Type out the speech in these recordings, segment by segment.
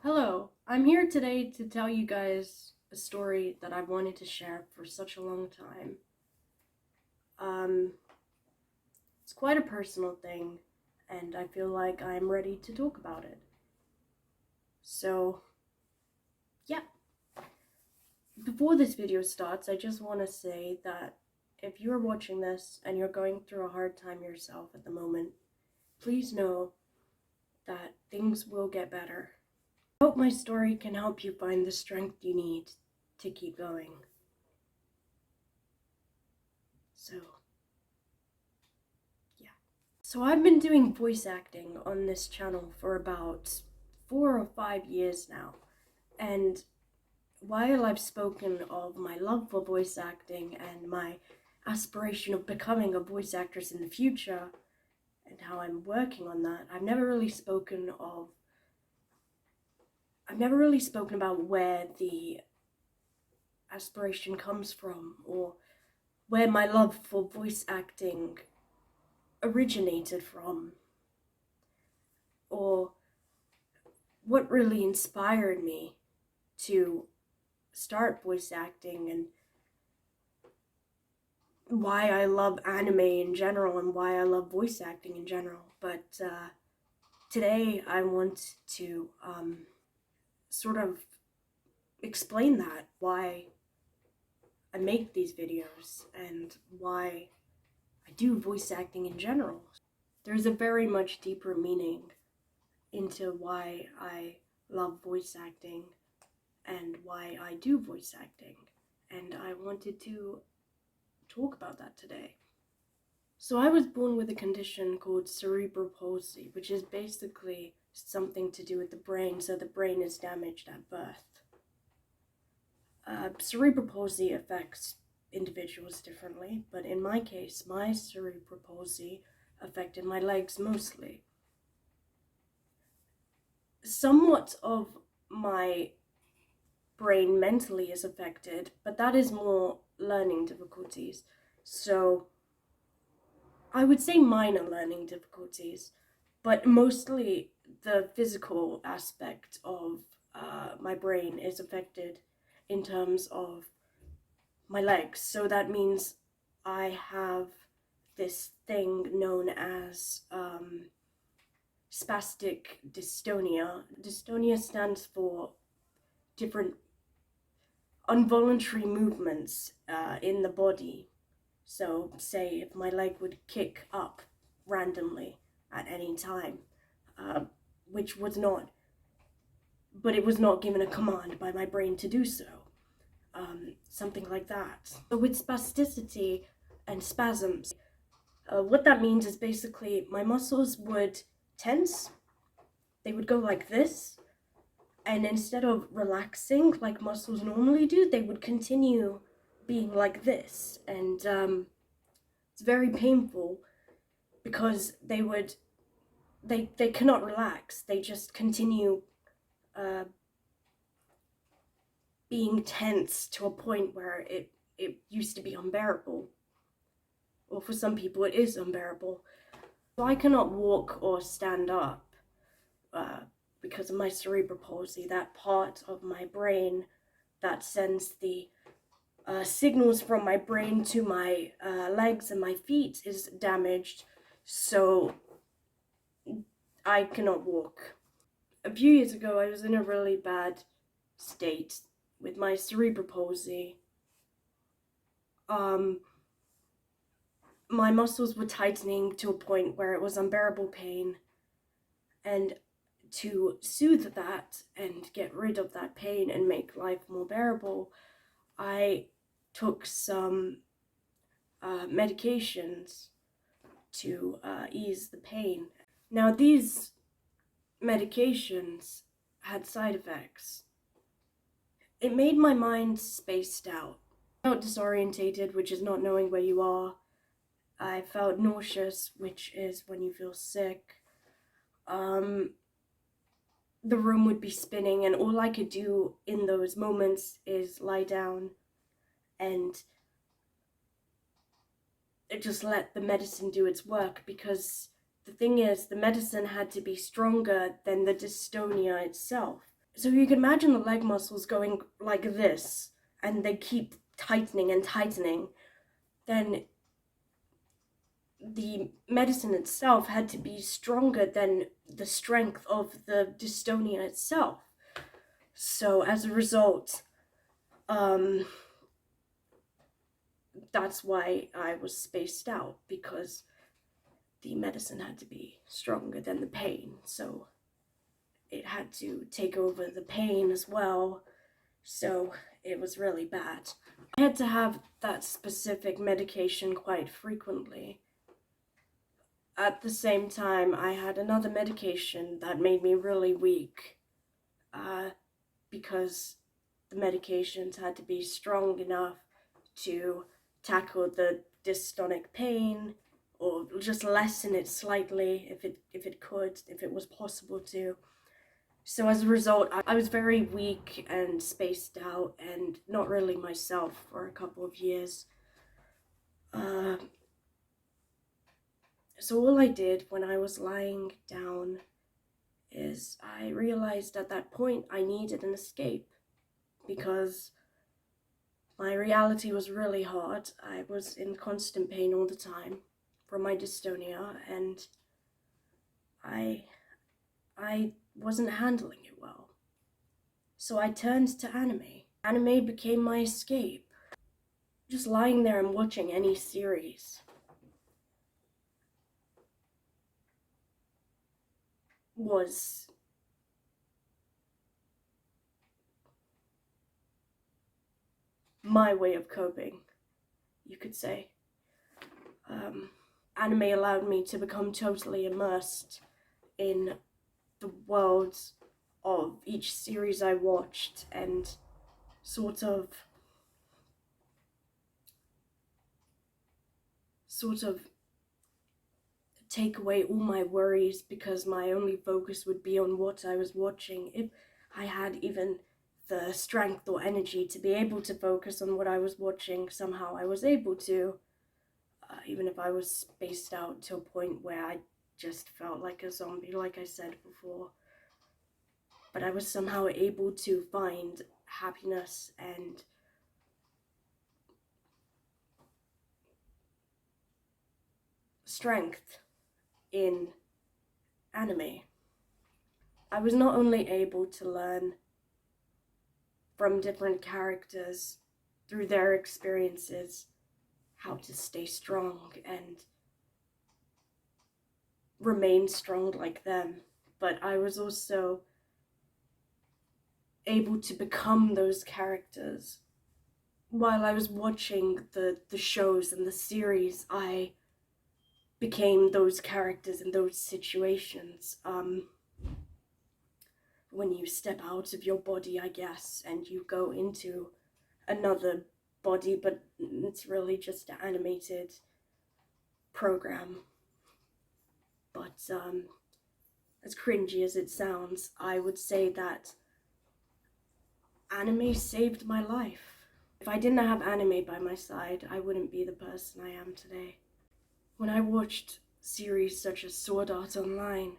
Hello, I'm here today to tell you guys a story that I've wanted to share for such a long time. It's quite a personal thing, and I feel like I'm ready to talk about it. So, yeah. Before this video starts, I just want to say that if you're watching this and you're going through a hard time yourself at the moment, please know that things will get better. I hope my story can help you find the strength you need to keep going. So, yeah. So I've been doing voice acting on this channel for about 4 or 5 years now. And while I've spoken of my love for voice acting and my aspiration of becoming a voice actress in the future and how I'm working on that, I've never really spoken about where the aspiration comes from or where my love for voice acting originated from, or what really inspired me to start voice acting, and why I love anime in general and why I love voice acting in general. But today I want to sort of explain that, why I make these videos and why I do voice acting in general. There's a very much deeper meaning into why I love voice acting and why I do voice acting, and I wanted to talk about that today. So I was born with a condition called cerebral palsy, which is basically something to do with the brain, so the brain is damaged at birth. Cerebral palsy affects individuals differently, but in my case, my cerebral palsy affected my legs mostly. Somewhat of my brain mentally is affected, but that is more learning difficulties. So I would say minor learning difficulties, but mostly the physical aspect of my brain is affected in terms of my legs. So that means I have this thing known as spastic dystonia. Dystonia stands for different involuntary movements in the body. So, say if my leg would kick up randomly at any time, which was not, but it was not given a command by my brain to do so. Something like that. So with spasticity and spasms, what that means is basically my muscles would tense, they would go like this, and instead of relaxing like muscles normally do, they would continue being like this, and it's very painful because they cannot relax. They just continue being tense to a point where it used to be unbearable. Or for some people it is unbearable. So I cannot walk or stand up because of my cerebral palsy. That part of my brain that sends the signals from my brain to my legs and my feet is damaged, so I cannot walk. A few years ago, I was in a really bad state with my cerebral palsy. My muscles were tightening to a point where it was unbearable pain, and to soothe that and get rid of that pain and make life more bearable, I took some medications to ease the pain. Now, these medications had side effects. It made my mind spaced out. I felt disorientated, which is not knowing where you are. I felt nauseous, which is when you feel sick. The room would be spinning, and all I could do in those moments is lie down and just let the medicine do its work, because the thing is, the medicine had to be stronger than the dystonia itself. So you can imagine the leg muscles going like this, and they keep tightening and tightening. Then the medicine itself had to be stronger than the strength of the dystonia itself. So as a result, that's why I was spaced out, because the medicine had to be stronger than the pain. So it had to take over the pain as well. So it was really bad. I had to have that specific medication quite frequently. At the same time, I had another medication that made me really weak, because the medications had to be strong enough to tackle the dystonic pain, or just lessen it slightly if it was possible to. So as a result, I was very weak and spaced out and not really myself for a couple of years. So all I did when I was lying down is I realized at that point I needed an escape, because my reality was really hard. I was in constant pain all the time from my dystonia, and I wasn't handling it well. So I turned to anime. Anime became my escape. Just lying there and watching any series was my way of coping, you could say. Anime allowed me to become totally immersed in the worlds of each series I watched, and sort of take away all my worries, because my only focus would be on what I was watching. If I had even the strength or energy to be able to focus on what I was watching, somehow I was able to, even if I was spaced out to a point where I just felt like a zombie, like I said before. But I was somehow able to find happiness and strength in anime. I was not only able to learn from different characters through their experiences how to stay strong and remain strong like them, but I was also able to become those characters. While I was watching the shows and the series, I became those characters in those situations. When you step out of your body, I guess, and you go into another body, but it's really just an animated program. But as cringy as it sounds, I would say that anime saved my life. If I didn't have anime by my side, I wouldn't be the person I am today. When I watched series such as Sword Art Online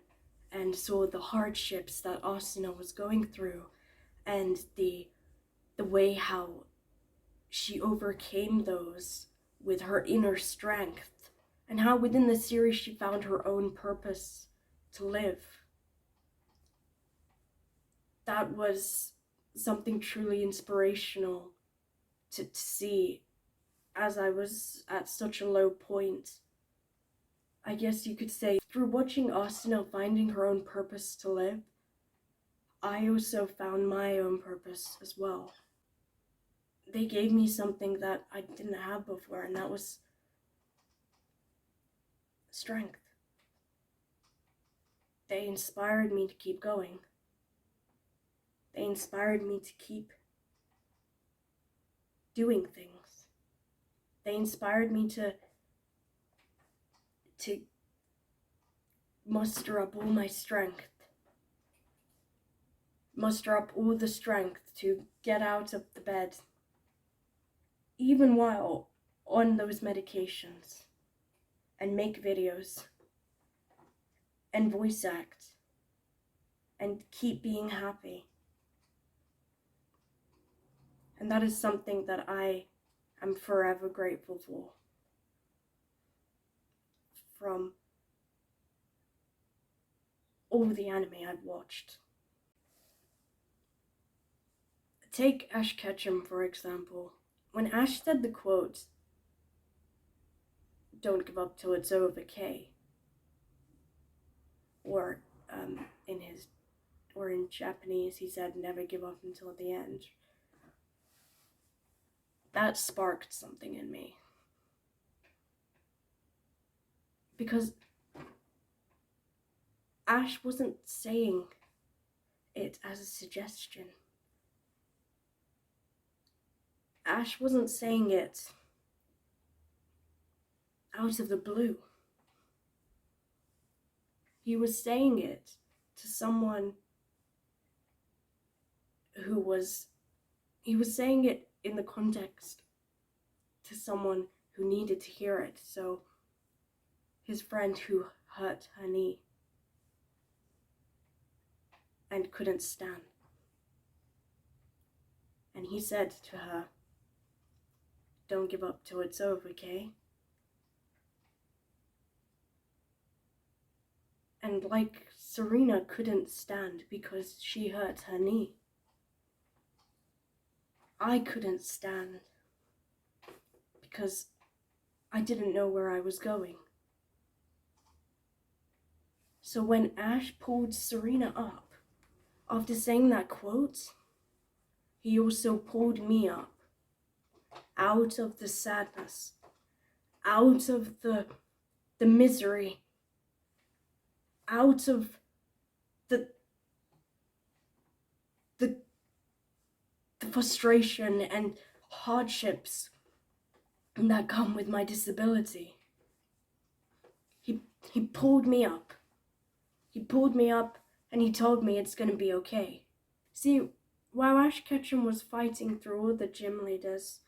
and saw the hardships that Asuna was going through, and the way how she overcame those with her inner strength, and how within the series she found her own purpose to live, that was something truly inspirational to see, as I was at such a low point. I guess you could say, through watching Asuna finding her own purpose to live, I also found my own purpose as well. They gave me something that I didn't have before, and that was strength. They inspired me to keep going. They inspired me to keep doing things. They inspired me to muster up all my strength. Muster up all the strength to get out of the bed, even while on those medications, and make videos, and voice act, and keep being happy. And that is something that I am forever grateful for. From all the anime I've watched. Take Ash Ketchum, for example. When Ash said the quote, "Don't give up till it's over, Kay," or in Japanese he said, "Never give up until the end," that sparked something in me. Because Ash wasn't saying it as a suggestion. Ash wasn't saying it out of the blue. He was saying it to someone he was saying it in the context to someone who needed to hear it. So his friend who hurt her knee and couldn't stand. And he said to her, "Don't give up till it's over, okay?" And like Serena couldn't stand because she hurt her knee, I couldn't stand because I didn't know where I was going. So when Ash pulled Serena up after saying that quote, he also pulled me up out of the sadness, out of the misery, out of the frustration and hardships that come with my disability. He pulled me up. He pulled me up and he told me it's gonna be okay. See, while Ash Ketchum was fighting through all the gym leaders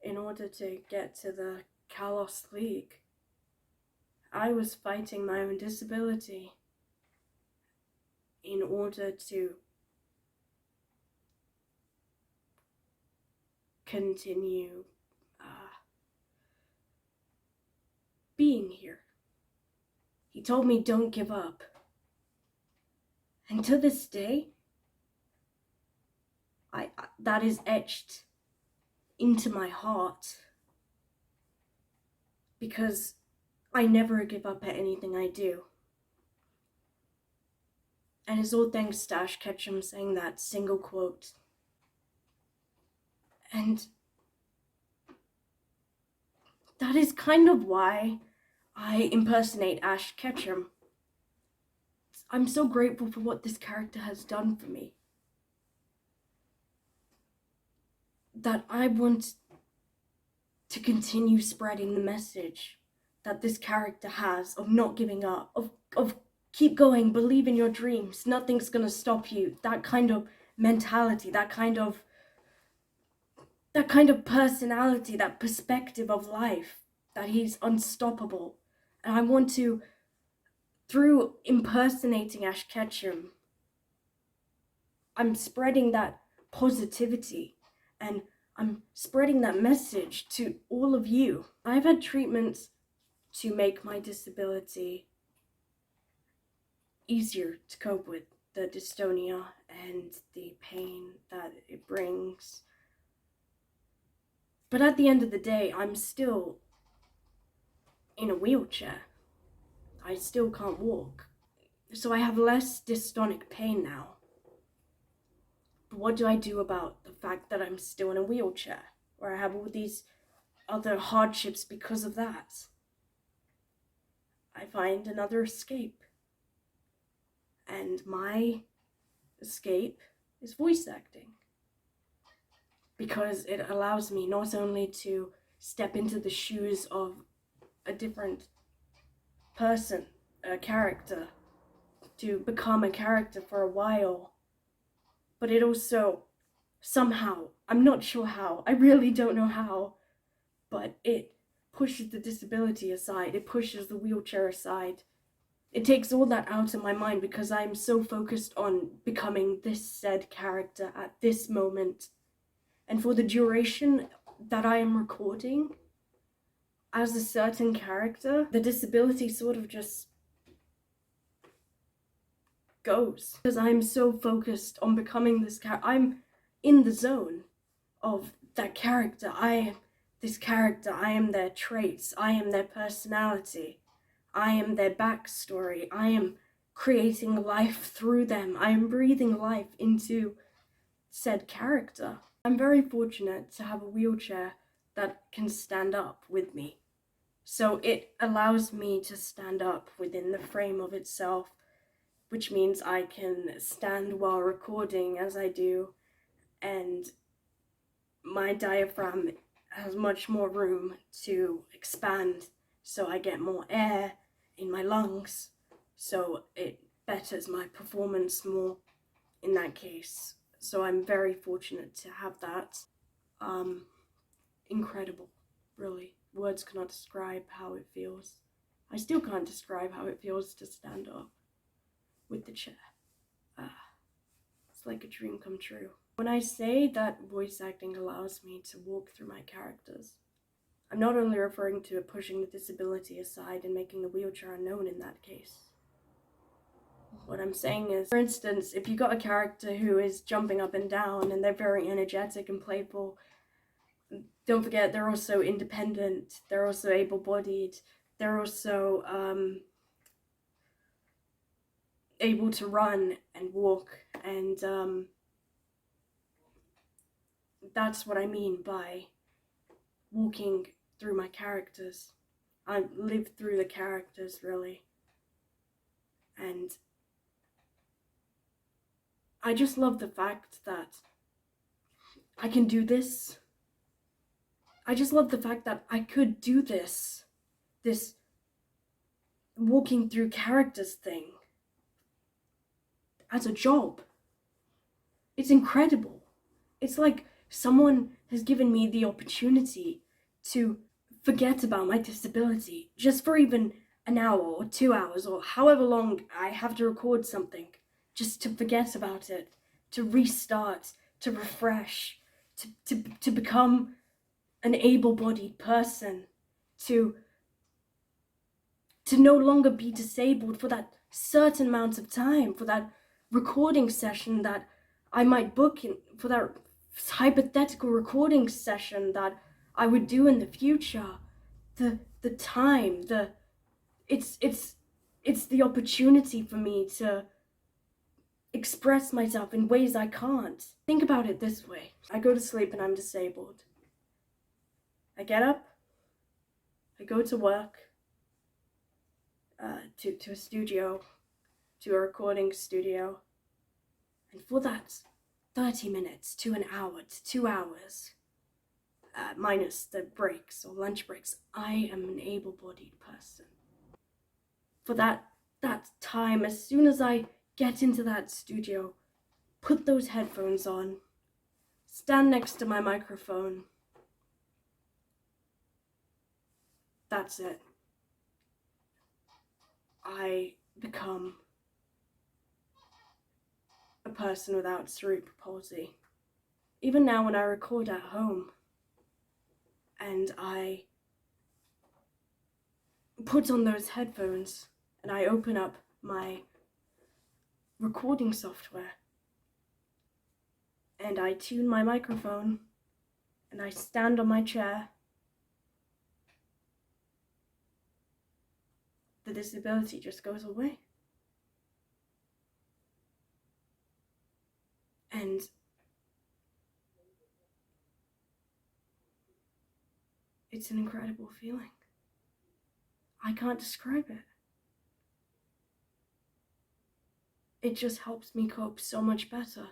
in order to get to the Kalos League, I was fighting my own disability in order to continue being here. He told me don't give up. And to this day, that is etched into my heart, because I never give up at anything I do. And it's all thanks to Ash Ketchum saying that single quote. And that is kind of why I impersonate Ash Ketchum. I'm so grateful for what this character has done for me, that I want to continue spreading the message that this character has of not giving up, of keep going, believe in your dreams, nothing's gonna stop you, that kind of mentality, that kind of personality, that perspective of life, that he's unstoppable. And I want to, through impersonating Ash Ketchum, I'm spreading that positivity and I'm spreading that message to all of you. I've had treatments to make my disability easier to cope with, the dystonia and the pain that it brings. But at the end of the day, I'm still in a wheelchair. I still can't walk. So I have less dystonic pain now. But what do I do about the fact that I'm still in a wheelchair, where I have all these other hardships because of that? I find another escape. And my escape is voice acting. Because it allows me not only to step into the shoes of a different person, a character, to become a character for a while, but it also somehow, I'm not sure how, I really don't know how, but it pushes the disability aside, it pushes the wheelchair aside. It takes all that out of my mind because I'm so focused on becoming this said character at this moment. and for the duration that I am recording as a certain character, the disability sort of just goes. Because I'm so focused on becoming this character. I'm in the zone of that character. I am this character. I am their traits. I am their personality. I am their backstory. I am creating life through them. I am breathing life into said character. I'm very fortunate to have a wheelchair that can stand up with me. So it allows me to stand up within the frame of itself, which means I can stand while recording as I do, and my diaphragm has much more room to expand, so I get more air in my lungs, so it betters my performance more in that case. So I'm very fortunate to have that. Incredible, really. Words cannot describe how it feels. I still can't describe how it feels to stand up with the chair. It's like a dream come true. When I say that voice acting allows me to walk through my characters, I'm not only referring to pushing the disability aside and making the wheelchair unknown in that case. What I'm saying is, for instance, if you got a character who is jumping up and down and they're very energetic and playful, don't forget they're also independent, they're also able-bodied, they're also able to run and walk, and that's what I mean by walking through my characters. I live through the characters, really. And I just love the fact that I can do this. I just love the fact that I could do this walking through characters thing as a job. It's incredible. It's like someone has given me the opportunity to forget about my disability just for even an hour or 2 hours or however long I have to record something, just to forget about it, to restart, to refresh, to become an able-bodied person, to no longer be disabled for that certain amount of time, for that recording session that I might book in, for that hypothetical recording session that I would do in the future. The time, it's the opportunity for me to express myself in ways I can't. Think about it this way. I go to sleep and I'm disabled. I get up, I go to work, to a studio, to a recording studio, and for that 30 minutes to an hour to 2 hours, minus the breaks or lunch breaks, I am an able-bodied person. For that time, as soon as I get into that studio, put those headphones on, stand next to my microphone, that's it. I become a person without cerebral palsy. Even now when I record at home and I put on those headphones and I open up my recording software and I tune my microphone and I stand on my chair, the disability just goes away. And it's an incredible feeling. I can't describe it. It just helps me cope so much better.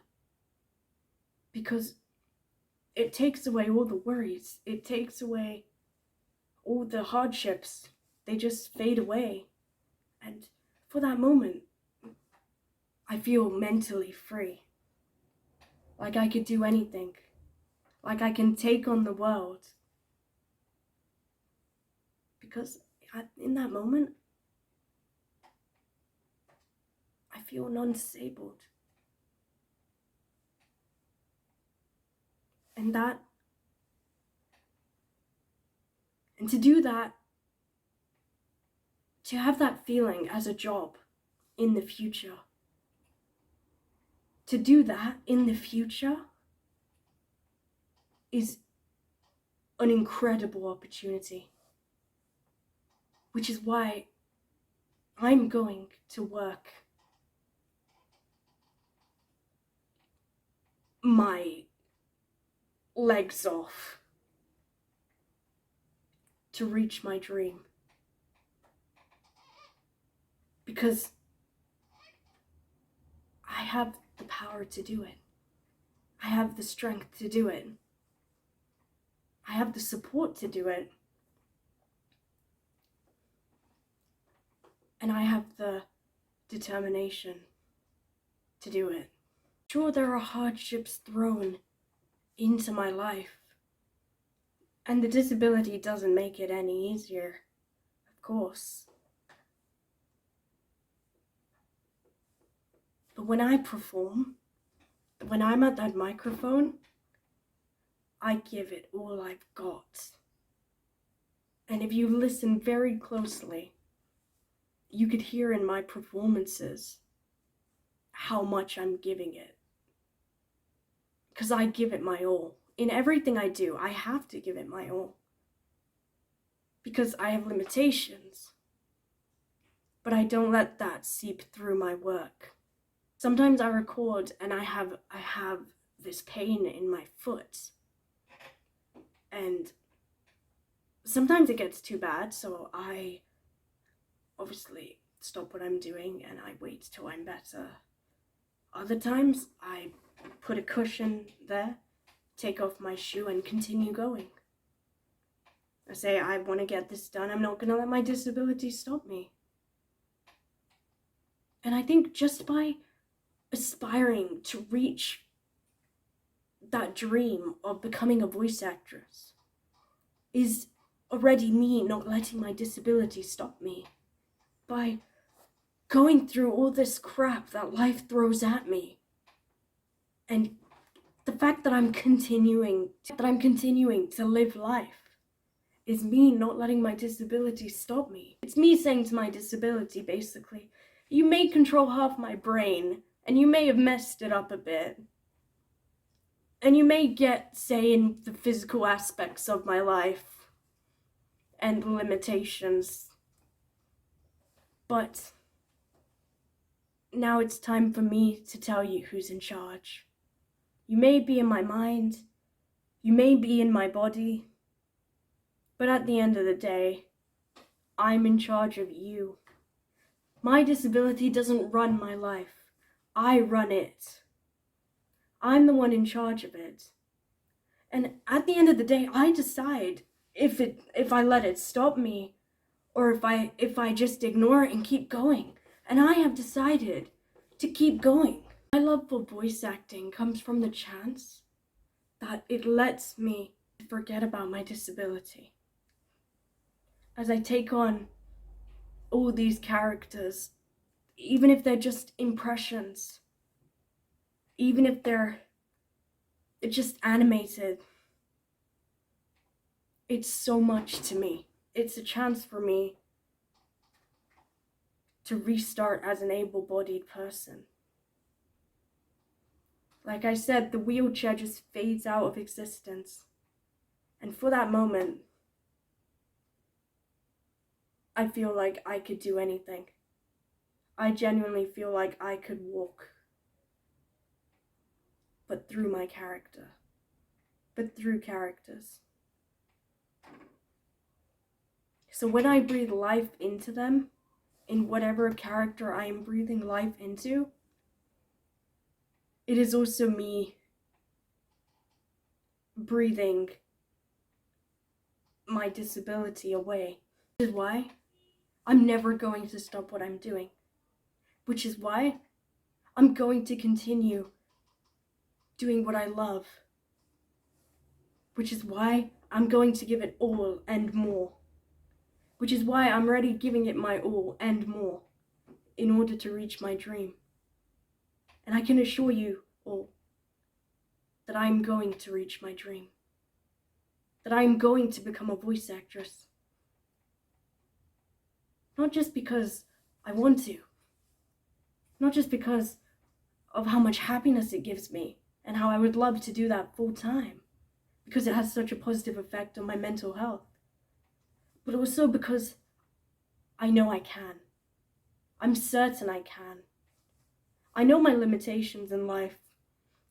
Because it takes away all the worries. It takes away all the hardships. They just fade away. And for that moment, I feel mentally free. Like I could do anything. Like I can take on the world. Because in that moment, I feel non-disabled. And to do that, to have that feeling as a job in the future, to do that in the future is an incredible opportunity, which is why I'm going to work my legs off to reach my dream. Because I have the power to do it. I have the strength to do it. I have the support to do it. And I have the determination to do it. Sure, there are hardships thrown into my life, and the disability doesn't make it any easier, of course. But when I perform, when I'm at that microphone, I give it all I've got. And if you listen very closely, you could hear in my performances how much I'm giving it. Because I give it my all. In everything I do, I have to give it my all. Because I have limitations. But I don't let that seep through my work. Sometimes I record and I have this pain in my foot. And sometimes it gets too bad, so I obviously stop what I'm doing and I wait till I'm better. Other times I put a cushion there, take off my shoe and continue going. I say, I want to get this done. I'm not going to let my disability stop me. And I think just by aspiring to reach that dream of becoming a voice actress is already me not letting my disability stop me. By going through all this crap that life throws at me, and the fact that I'm continuing to live life is me not letting my disability stop me. It's me saying to my disability, basically, you may control half my brain, and you may have messed it up a bit, and you may get say in the physical aspects of my life and the limitations, but now it's time for me to tell you who's in charge. You may be in my mind, you may be in my body, but at the end of the day, I'm in charge of you. My disability doesn't run my life. I run it. I'm the one in charge of it. And at the end of the day, I decide if I let it stop me or if I just ignore it and keep going. And I have decided to keep going. My love for voice acting comes from the chance that it lets me forget about my disability. As I take on all these characters, even if they're just impressions, even if they're just animated, it's so much to me. It's a chance for me to restart as an able-bodied person. Like I said, the wheelchair just fades out of existence. And for that moment, I feel like I could do anything. I genuinely feel like I could walk. But through my character. But through characters. So when I breathe life into them, in whatever character I am breathing life into, it is also me breathing my disability away. Which is why I'm never going to stop what I'm doing. Which is why I'm going to continue doing what I love. Which is why I'm going to give it all and more. Which is why I'm ready giving it my all and more in order to reach my dream. And I can assure you all that I'm going to reach my dream, that I'm going to become a voice actress. Not just because I want to, not just because of how much happiness it gives me and how I would love to do that full time, because it has such a positive effect on my mental health, but also because I know I can. I'm certain I can. I know my limitations in life.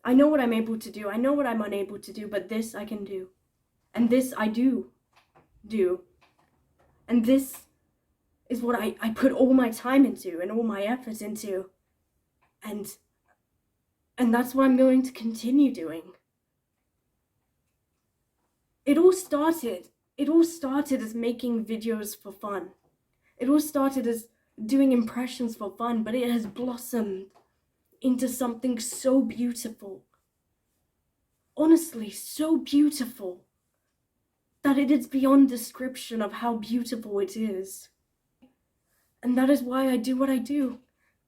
I know what I'm able to do. I know what I'm unable to do, but this I can do. And this I do. And this is what I put all my time into and all my effort into. And that's what I'm going to continue doing. It all started as making videos for fun. It all started as doing impressions for fun, but it has blossomed into something so beautiful. Honestly, so beautiful that it is beyond description of how beautiful it is. And that is why I do what I do.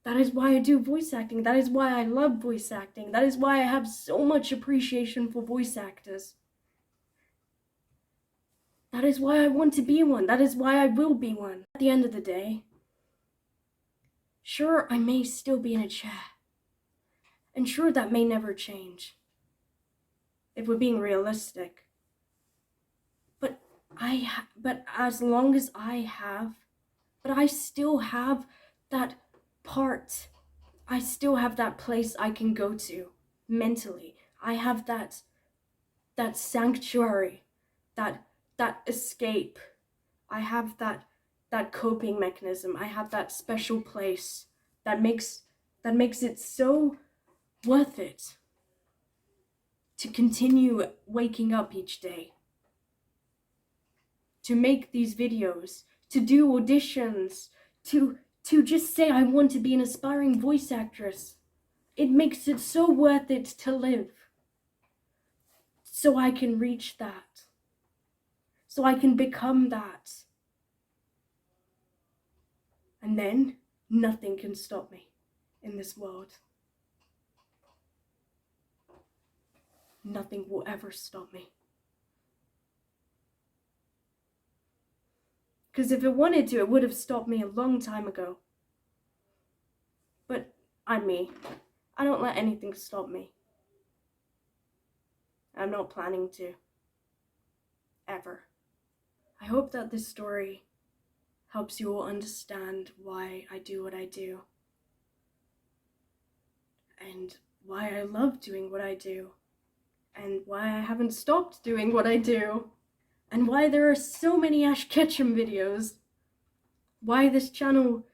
That is why I do voice acting. That is why I love voice acting. That is why I have so much appreciation for voice actors. That is why I want to be one. That is why I will be one. At the end of the day, sure, I may still be in a chair. And sure, that may never change, if we're being realistic. But as long as I still have that part. I still have that place I can go to mentally. I have that sanctuary, that escape. I have that coping mechanism. I have that special place that makes it so worth it to continue waking up each day, to make these videos, to do auditions, to just say I want to be an aspiring voice actress. It makes it so worth it to live. So I can reach that. So I can become that. And then nothing can stop me in this world. Nothing will ever stop me. Because if it wanted to, it would have stopped me a long time ago. But I'm me. I don't let anything stop me. I'm not planning to. Ever. I hope that this story helps you all understand why I do what I do. And why I love doing what I do. And why I haven't stopped doing what I do. And why there are so many Ash Ketchum videos. Why this channel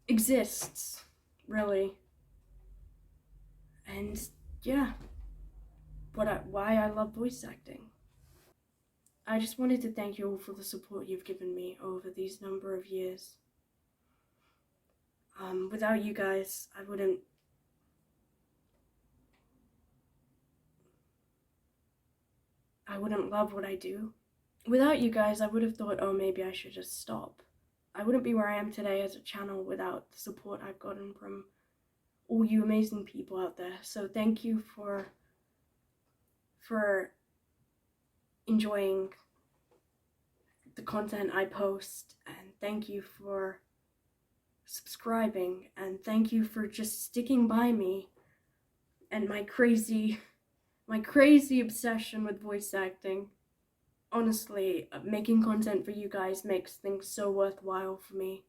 exists, really. And yeah, why I love voice acting. I just wanted to thank you all for the support you've given me over these number of years. Without you guys, I wouldn't love what I do. Without you guys, I would have thought, oh, maybe I should just stop. I wouldn't be where I am today as a channel without the support I've gotten from all you amazing people out there. So thank you for enjoying the content I post, and thank you for subscribing, and thank you for just sticking by me and my crazy obsession with voice acting. Honestly, making content for you guys makes things so worthwhile for me,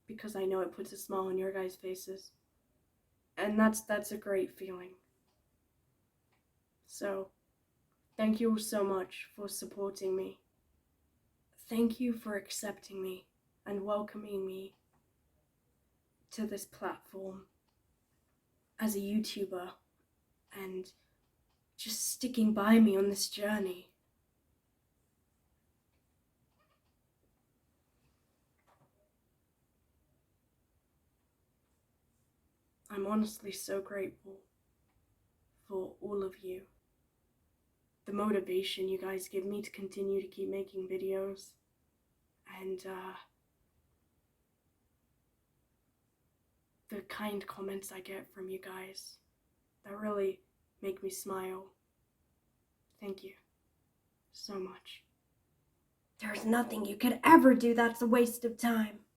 because I know it puts a smile on your guys' faces, and that's a great feeling. So thank you all so much for supporting me. Thank you for accepting me and welcoming me to this platform as a YouTuber and just sticking by me on this journey. I'm honestly so grateful for all of you. The motivation you guys give me to continue to keep making videos, and the kind comments I get from you guys that really make me smile. Thank you so much. There's nothing you could ever do that's a waste of time.